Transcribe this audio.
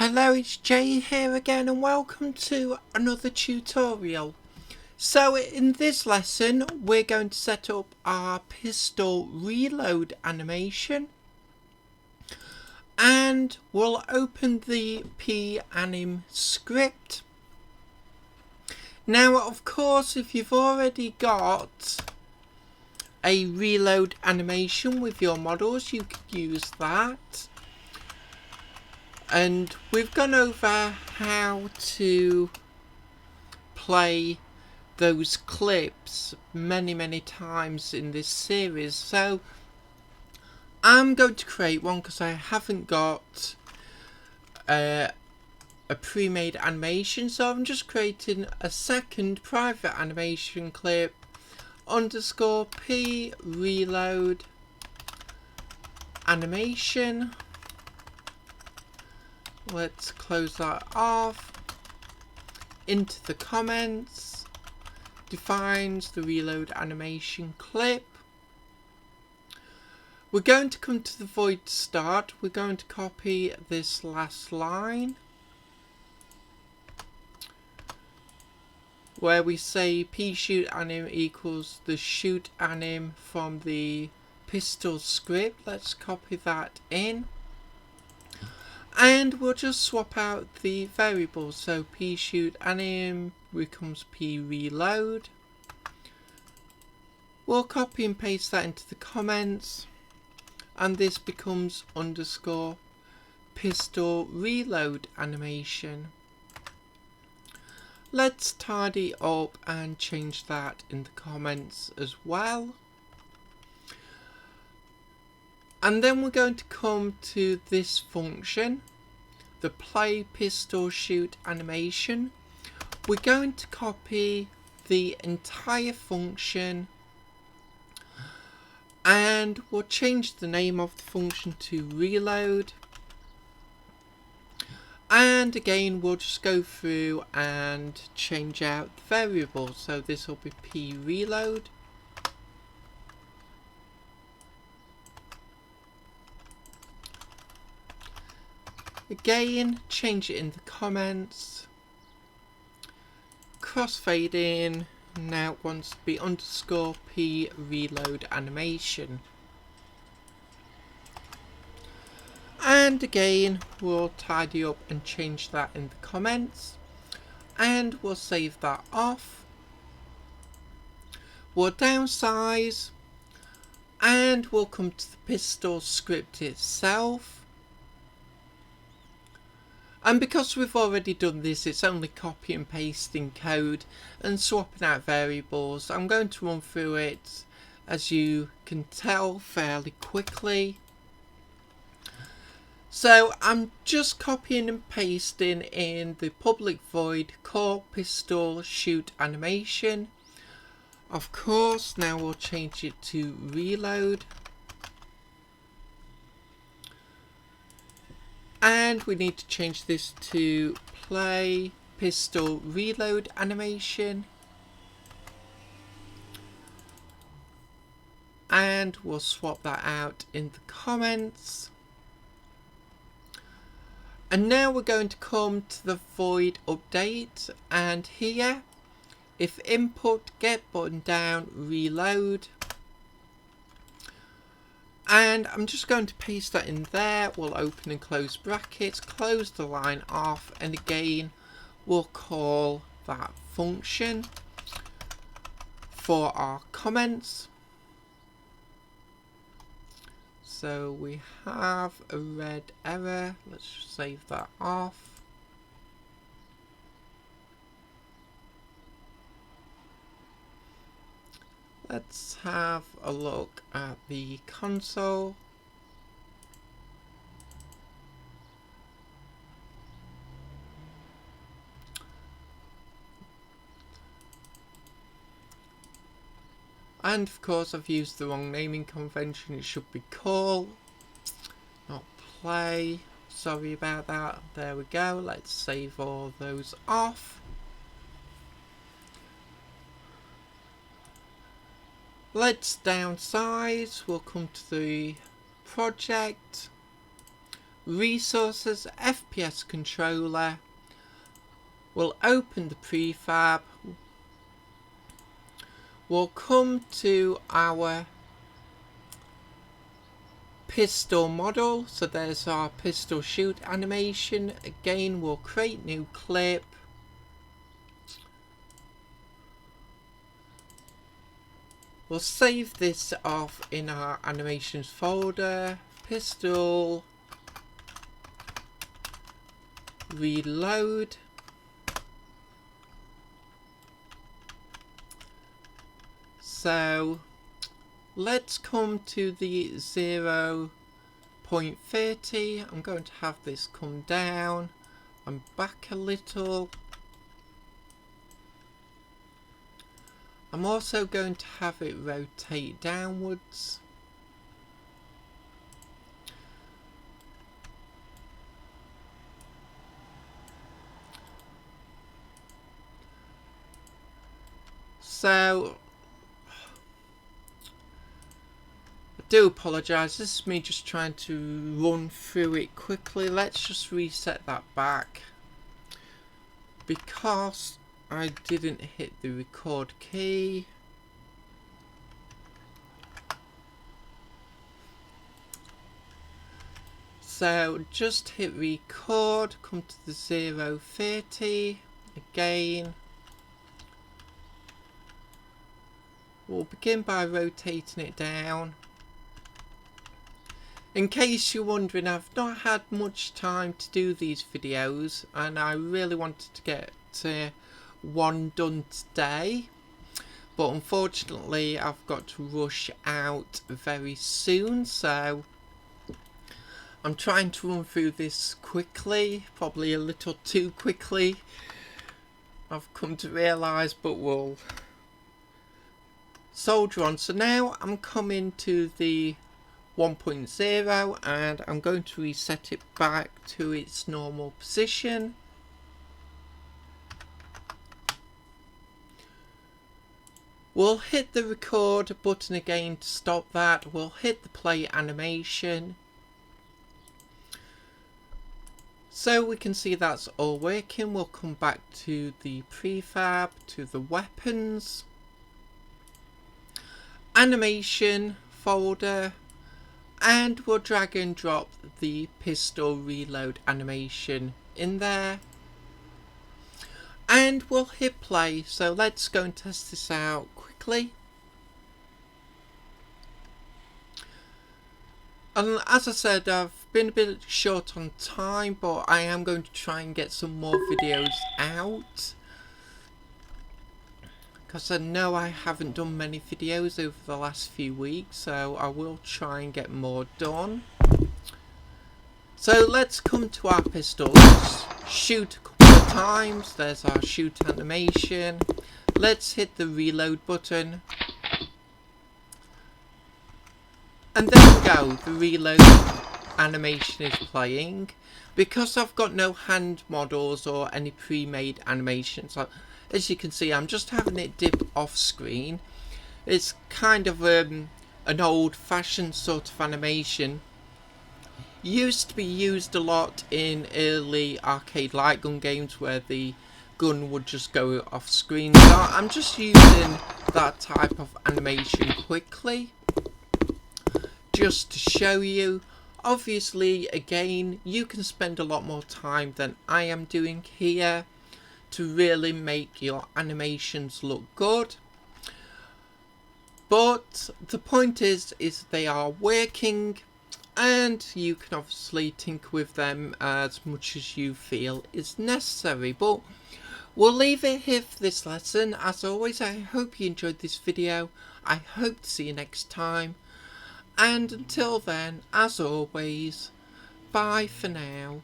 Hello, it's Jay here again and welcome to another tutorial. So in this lesson we're going to set up our pistol reload animation and we'll open the panim script. Now of course if you've already got a reload animation with your models you could use that. And we've gone over how to play those clips many times in this series, so I'm going to create one because I haven't got a pre-made animation, so I'm just creating a second private animation clip underscore p reload animation. Let's close that off. Into the comments, defines the reload animation clip. We're going to come to the void start. We're going to copy this last line where we say p shoot anim equals the shoot anim from the pistol script. Let's copy that in. And we'll just swap out the variables, so p shoot anim becomes p reload. We'll copy and paste that into the comments, and this becomes underscore pistol reload animation. Let's tidy up and change that in the comments as well. And then we're going to come to this function, the play pistol shoot animation. We're going to copy the entire function and we'll change the name of the function to reload. And again we'll just go through and change out the variables, so this will be p reload. Again, change it in the comments, crossfade in, now it wants to be underscore p reload animation. And again, we'll tidy up and change that in the comments, and we'll save that off. We'll downsize, and we'll come to the pistol script itself. And because we've already done this, it's only copy and pasting code and swapping out variables. I'm going to run through it, as you can tell, fairly quickly. So I'm just copying and pasting in the public void core pistol shoot animation. Of course, now we'll change it to reload. And we need to change this to play pistol reload animation. And we'll swap that out in the comments. And now we're going to come to the void update, and here, if input get button down reload. And I'm just going to paste that in there. We'll open and close brackets, close the line off, and again we'll call that function for our comments. So we have a red error. Let's save that off. Let's have a look at the console. And of course I've used the wrong naming convention. It should be call, not play. Sorry about that. There we go. Let's save all those off. Let's downsize. We'll come to the project. resources, FPS controller. We'll open the prefab. We'll come to our pistol model. So there's our pistol shoot animation. Again, we'll create new clip. We'll save this off in our animations folder. Pistol reload. So let's come to the 0.30. I'm going to have this come down and back a little. I'm also going to have it rotate downwards. So I do apologise, this is me just trying to run through it quickly. Let's just reset that back because I didn't hit the record key. So just hit record, come to the 0.30 again. We'll begin by rotating it down. In case you're wondering, I've not had much time to do these videos and I really wanted to get one done today, but unfortunately I've got to rush out very soon, so I'm trying to run through this quickly, probably a little too quickly, I've come to realise, but we'll soldier on. So now I'm coming to the 1.0 and I'm going to reset it back to its normal position. We'll hit the record button again to stop that. We'll hit the play animation. So we can see that's all working. We'll come back to the prefab, to the weapons, animation folder, and we'll drag and drop the pistol reload animation in there. And we'll hit play. So let's go and test this out quickly. And as I said, I've been a bit short on time, but I am going to try and get some more videos out, because I know I haven't done many videos over the last few weeks, so I will try and get more done. So let's come to our pistols. Shoot a couple of times. There's our shoot animation. Let's hit the reload button. And there we go, the reload animation is playing. Because I've got no hand models or any pre-made animations, as you can see, I'm just having it dip off screen. It's kind of an old-fashioned sort of animation. Used to be used a lot in early arcade light gun games where the gun would just go off screen. So I'm just using that type of animation quickly, just to show you. Obviously, again, you can spend a lot more time than I am doing here to really make your animations look good. But the point is they are working, and you can obviously tinker with them as much as you feel is necessary. But we'll leave it here for this lesson. As always, I hope you enjoyed this video. I hope to see you next time. And until then, as always, bye for now.